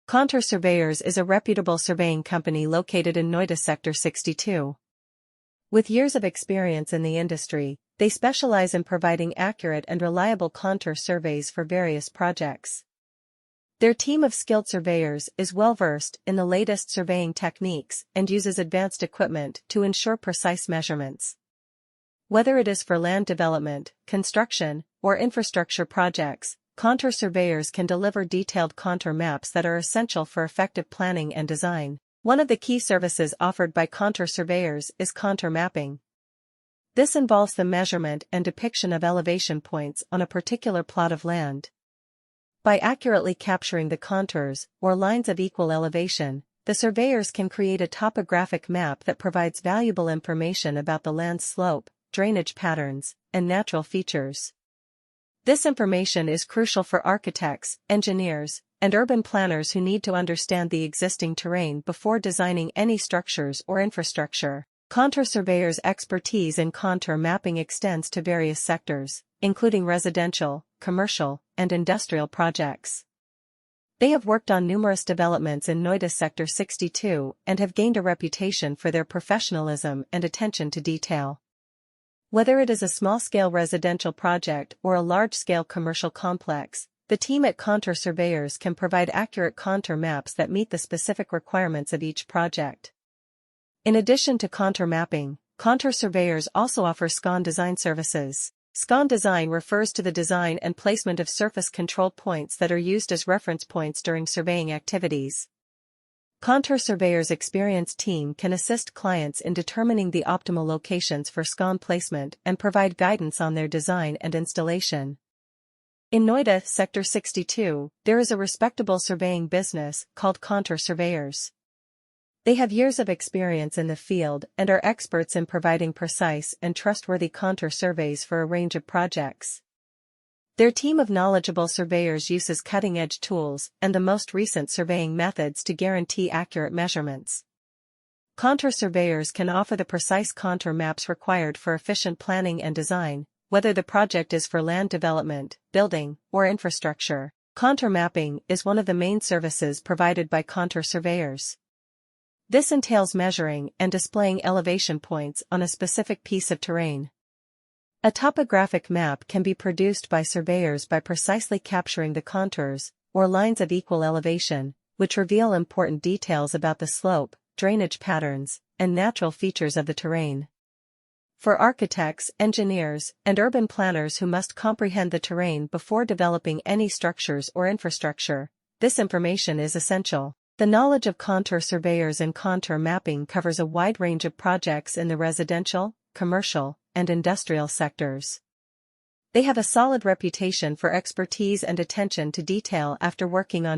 Contour Surveyors is a reputable surveying company located in Noida Sector 62. With years of experience in the industry, they specialize in providing accurate and reliable contour surveys for various projects. Their team of skilled surveyors is well-versed in the latest surveying techniques and uses advanced equipment to ensure precise measurements. Whether it is for land development, construction, or infrastructure projects, Contour Surveyors can deliver detailed contour maps that are essential for effective planning and design. One of the key services offered by Contour Surveyors is contour mapping. This involves the measurement and depiction of elevation points on a particular plot of land. By accurately capturing the contours, or lines of equal elevation, the surveyors can create a topographic map that provides valuable information about the land's slope, drainage patterns, and natural features. This information is crucial for architects, engineers, and urban planners who need to understand the existing terrain before designing any structures or infrastructure. Contour Surveyors' expertise in contour mapping extends to various sectors, including residential, commercial, and industrial projects. They have worked on numerous developments in Noida Sector 62 and have gained a reputation for their professionalism and attention to detail. Whether it is a small-scale residential project or a large-scale commercial complex, the team at Contour Surveyors can provide accurate contour maps that meet the specific requirements of each project. In addition to contour mapping, Contour Surveyors also offers SCON design services. SCON design refers to the design and placement of surface control points that are used as reference points during surveying activities. Contour Surveyors' experienced team can assist clients in determining the optimal locations for SCON placement and provide guidance on their design and installation. In Noida Sector 62, there is a respectable surveying business called Contour Surveyors. They have years of experience in the field and are experts in providing precise and trustworthy contour surveys for a range of projects. Their team of knowledgeable surveyors uses cutting-edge tools and the most recent surveying methods to guarantee accurate measurements. Contour Surveyors can offer the precise contour maps required for efficient planning and design, whether the project is for land development, building, or infrastructure. Contour mapping is one of the main services provided by Contour Surveyors. This entails measuring and displaying elevation points on a specific piece of terrain. A topographic map can be produced by surveyors by precisely capturing the contours, or lines of equal elevation, which reveal important details about the slope, drainage patterns, and natural features of the terrain. For architects, engineers, and urban planners who must comprehend the terrain before developing any structures or infrastructure, this information is essential. The knowledge of Contour Surveyors and contour mapping covers a wide range of projects in the residential, commercial, and industrial sectors. They have a solid reputation for expertise and attention to detail after working on